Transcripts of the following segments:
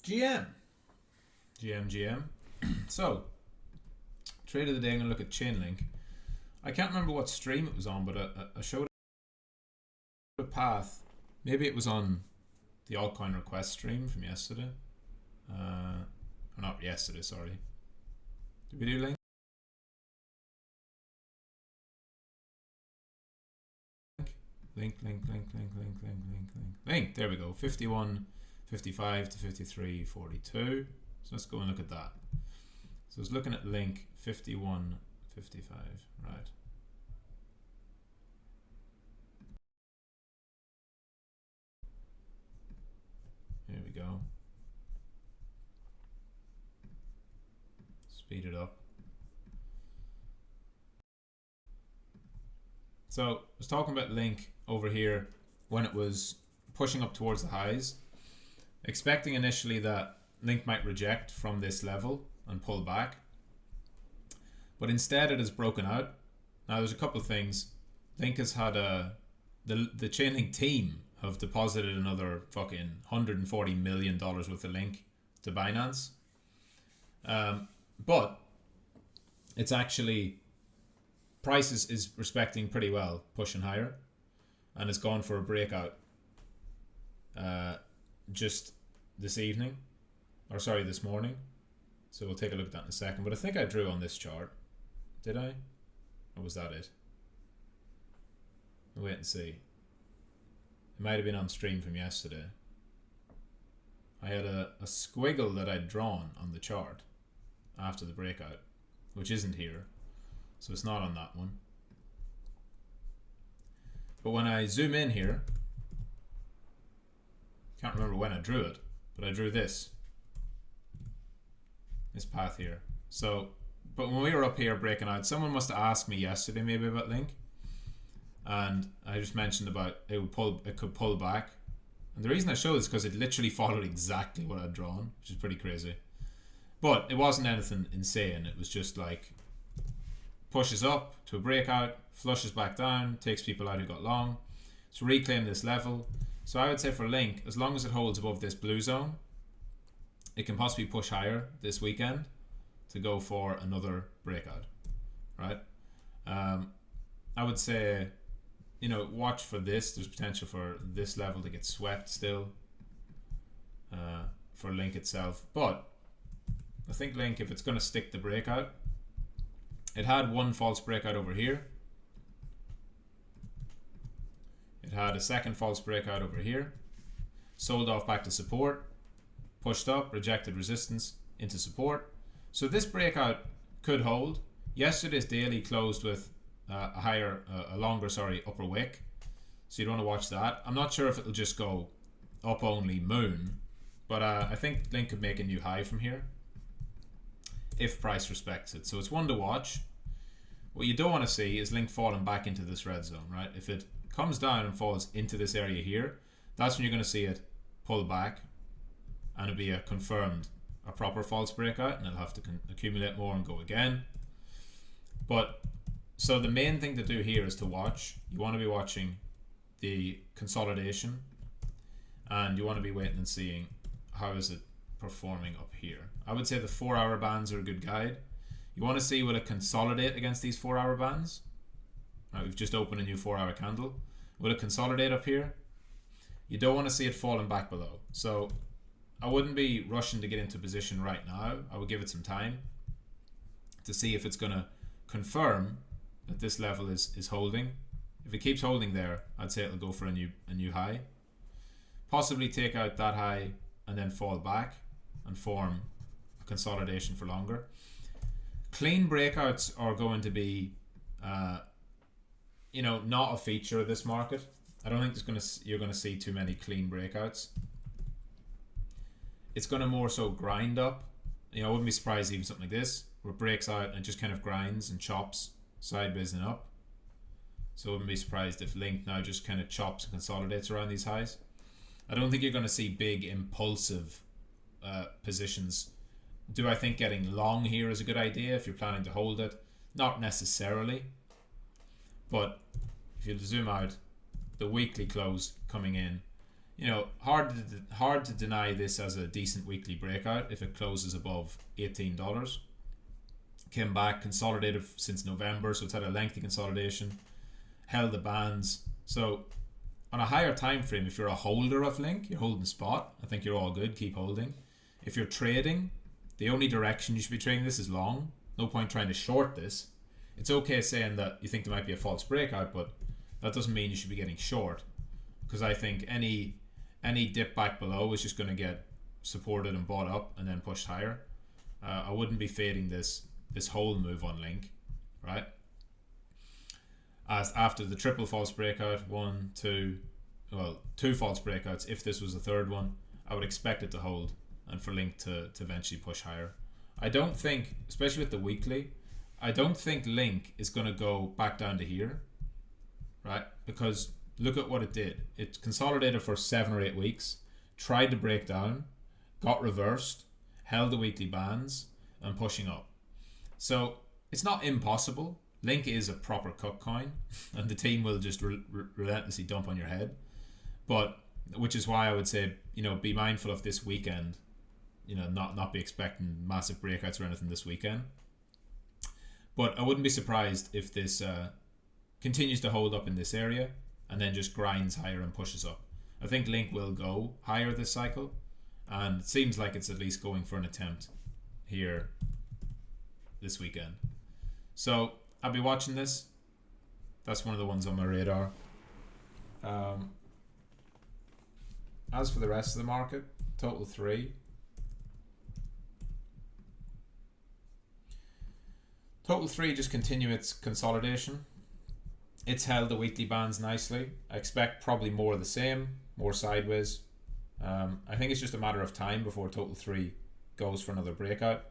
GM. GM. So, trade of the day, I'm going to look at Chainlink. I can't remember what stream it was on, but I showed a path. Maybe it was on the altcoin request stream from yesterday. Or not yesterday, sorry. Did we do link? Link. There we go. 51, 55 to 53, 42. So let's go and look at that. So I was looking at link 51, 55. Right. Here we go. Speed it up. So I was talking about link over here when it was pushing up towards the highs, expecting initially that link might reject from this level and pull back, but instead it has broken out. Now there's a couple of things. Link has had the Chainlink team have deposited another fucking $140 million worth of link to Binance, but it's actually price is respecting pretty well, pushing higher, and it's gone for a breakout just this evening, or sorry, this morning. So we'll take a look at that in a second. But I think I drew on this chart. Did I? Or was that it? We'll wait and see. It might have been on stream from yesterday. I had a squiggle that I'd drawn on the chart after the breakout, which isn't here. So it's not on that one. But when I zoom in here, can't remember when I drew it, but I drew this path here. So, but when we were up here breaking out, someone must have asked me yesterday maybe about link, and I just mentioned about it could pull back, and the reason I showed is because it literally followed exactly what I'd drawn, which is pretty crazy. But it wasn't anything insane. It was just like pushes up to a breakout, flushes back down, takes people out who got long. So reclaim this level. So I would say for link, as long as it holds above this blue zone, it can possibly push higher this weekend to go for another breakout, right? I would say, watch for this. There's potential for this level to get swept still for link itself. But I think link, if it's going to stick the breakout, it had one false breakout over here. It had a second false breakout over here. Sold off back to support. Pushed up, rejected resistance into support. So this breakout could hold. Yesterday's daily closed with a longer upper wick. So you'd want to watch that. I'm not sure if it'll just go up only moon, but I think link could make a new high from here if price respects it. So it's one to watch. What you don't want to see is link falling back into this red zone, right? If it comes down and falls into this area here, that's when you're going to see it pull back, and it'll be a proper false breakout, and it'll have to accumulate more and go again. But so the main thing to do here is to watch. You want to be watching the consolidation, and you want to be waiting and seeing how is it performing up here. I would say the 4-hour bands are a good guide. You want to see will it consolidate against these 4-hour bands. Right, we've just opened a new 4-hour candle. Will it consolidate up here? You don't want to see it falling back below. So I wouldn't be rushing to get into position right now. I would give it some time to see if it's going to confirm that this level is holding. If it keeps holding there, I'd say it'll go for a new high. Possibly take out that high and then fall back and form a consolidation for longer. Clean breakouts are going to be not a feature of this market. I don't think you're going to see too many clean breakouts. It's going to more so grind up. I wouldn't be surprised even something like this, where it breaks out and just kind of grinds and chops sideways and up. So I wouldn't be surprised if link now just kind of chops and consolidates around these highs. I don't think you're going to see big impulsive positions. Do I think getting long here is a good idea if you're planning to hold it? Not necessarily. But if you zoom out, the weekly close coming in, hard to deny this as a decent weekly breakout if it closes above $18. Came back, consolidated since November, so it's had a lengthy consolidation, held the bands. So on a higher time frame, if you're a holder of Link, you're holding spot, I think you're all good, keep holding. If you're trading, the only direction you should be trading this is long. No point trying to short this. It's okay saying that you think there might be a false breakout, but that doesn't mean you should be getting short, because I think any dip back below is just going to get supported and bought up and then pushed higher. I wouldn't be fading this whole move on Link, right? As after the triple false breakout, two false breakouts, if this was a third one, I would expect it to hold and for Link to eventually push higher. I don't think, especially with the weekly, I don't think Link is going to go back down to here, right? Because look at what it did. It consolidated for 7 or 8 weeks, tried to break down, got reversed, held the weekly bands, and pushing up. So it's not impossible. Link is a proper cook coin, and the team will just relentlessly dump on your head. But which is why I would say, be mindful of this weekend. Not be expecting massive breakouts or anything this weekend. But I wouldn't be surprised if this continues to hold up in this area and then just grinds higher and pushes up. I think Link will go higher this cycle, and it seems like it's at least going for an attempt here this weekend. So I'll be watching this. That's one of the ones on my radar. As for the rest of the market, total 3. Total 3 just continue its consolidation. It's held the weekly bands nicely. I expect probably more of the same, more sideways. I think it's just a matter of time before Total 3 goes for another breakout.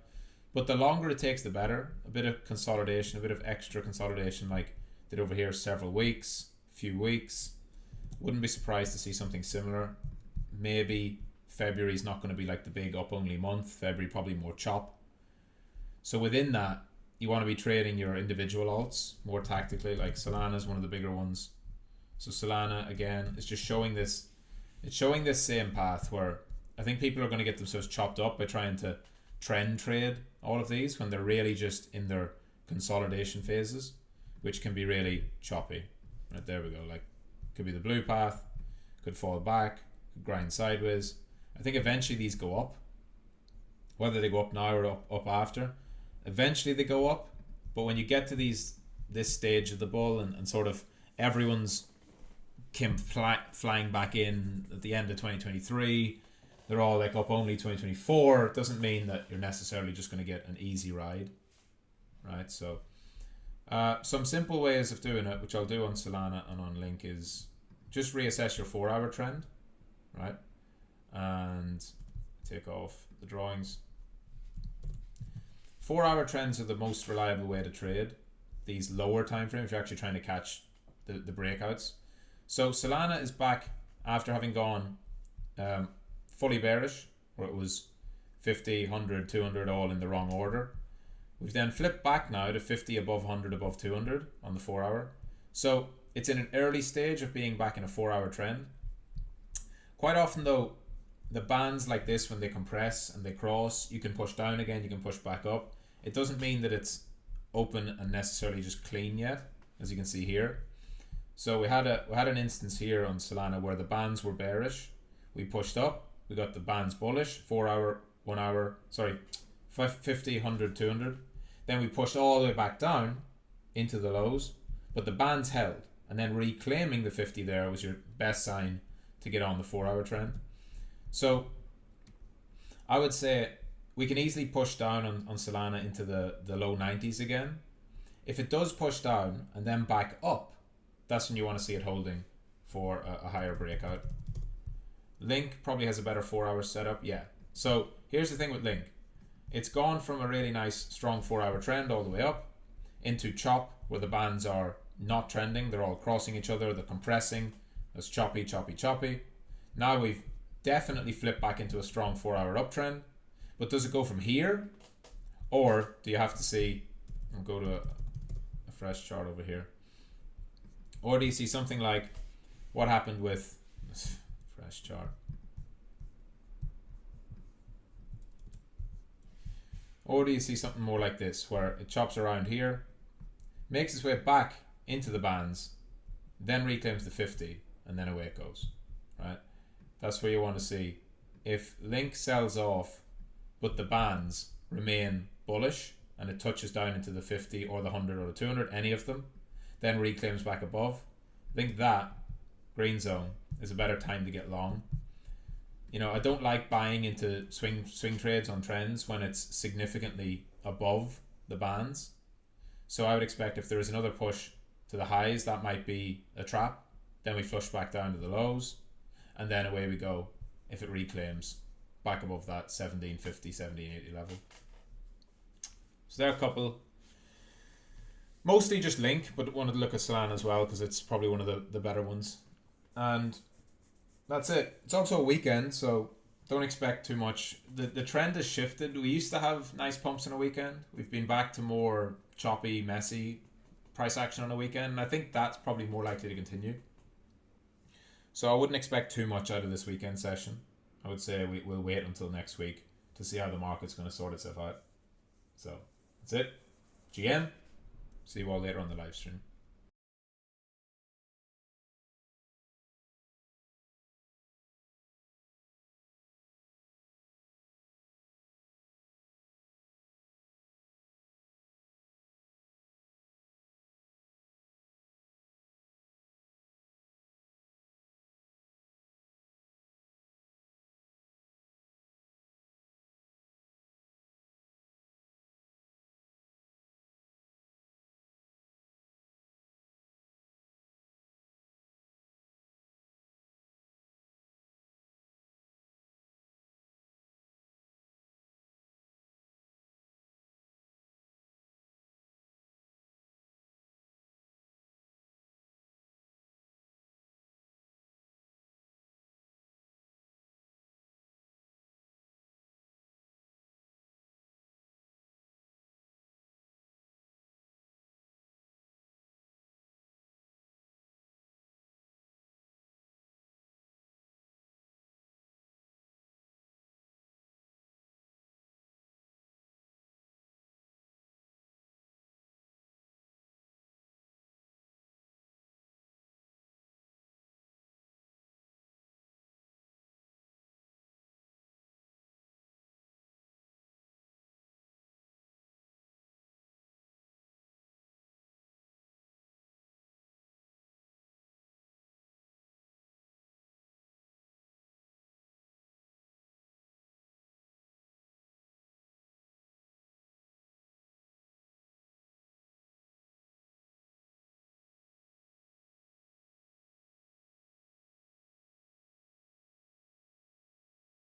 But the longer it takes, the better. A bit of consolidation, a bit of extra consolidation like did over here, several weeks, few weeks. Wouldn't be surprised to see something similar. Maybe February is not going to be like the big up only month. February probably more chop. So within that, you want to be trading your individual alts more tactically, like Solana is one of the bigger ones. So Solana, again, is just showing this. It's showing this same path where I think people are going to get themselves chopped up by trying to trend trade all of these when they're really just in their consolidation phases, which can be really choppy. Right, there we go. Like, could be the blue path, could fall back, could grind sideways. I think eventually these go up. Whether they go up now or up after, eventually they go up. But when you get to this stage of the bull and sort of everyone's flying back in at the end of 2023, they're all like up only 2024. It doesn't mean that you're necessarily just going to get an easy ride, right? So some simple ways of doing it, which I'll do on Solana and on Link, is just reassess your 4-hour trend, right? And take off the drawings. 4-hour trends are the most reliable way to trade these lower time frames if you're actually trying to catch the breakouts. So Solana is back after having gone fully bearish, where it was 50, 100, 200 all in the wrong order. We've then flipped back now to 50 above 100 above 200 on the 4-hour. So it's in an early stage of being back in a 4-hour trend. Quite often though, the bands like this, when they compress and they cross, you can push down again, you can push back up. It doesn't mean that it's open and necessarily just clean yet, as you can see here. So we had an instance here on Solana where the bands were bearish. We pushed up, we got the bands bullish, 4-hour, 1 hour, 50, 100, 200. Then we pushed all the way back down into the lows, but the bands held. And then reclaiming the 50 there was your best sign to get on the 4-hour trend. So I would say we can easily push down on Solana into the low 90s again. If it does push down and then back up, that's when you want to see it holding for a higher breakout. Link probably has a better 4-hour setup, yeah. So here's the thing with Link. It's gone from a really nice strong 4-hour trend all the way up into chop, where the bands are not trending, they're all crossing each other, they're compressing, it's choppy, choppy, choppy. Now we've definitely flipped back into a strong 4-hour uptrend, but does it go from here, or do you have to see, I'll go to a fresh chart over here, or do you see something like what happened with, Fresh chart. Or do you see something more like this, where it chops around here, makes its way back into the bands, then reclaims the 50, and then away it goes, right? That's where you want to see. If Link sells off, but the bands remain bullish, and it touches down into the 50 or the 100 or the 200, any of them, then reclaims back above, I think that green zone is a better time to get long. You know, I don't like buying into swing trades on trends when it's significantly above the bands. So I would expect if there is another push to the highs, that might be a trap. Then we flush back down to the lows, and then away we go if it reclaims back above that 1750, 1780 level. So there are a couple. Mostly just Link, but wanted to look at Solana as well because it's probably one of the better ones. And that's it. It's also a weekend, so don't expect too much. The trend has shifted. We used to have nice pumps on a weekend. We've been back to more choppy, messy price action on a weekend, and I think that's probably more likely to continue. So I wouldn't expect too much out of this weekend session. I would say we'll wait until next week to see how the market's going to sort itself out. So that's it. GM. See you all later on the live stream.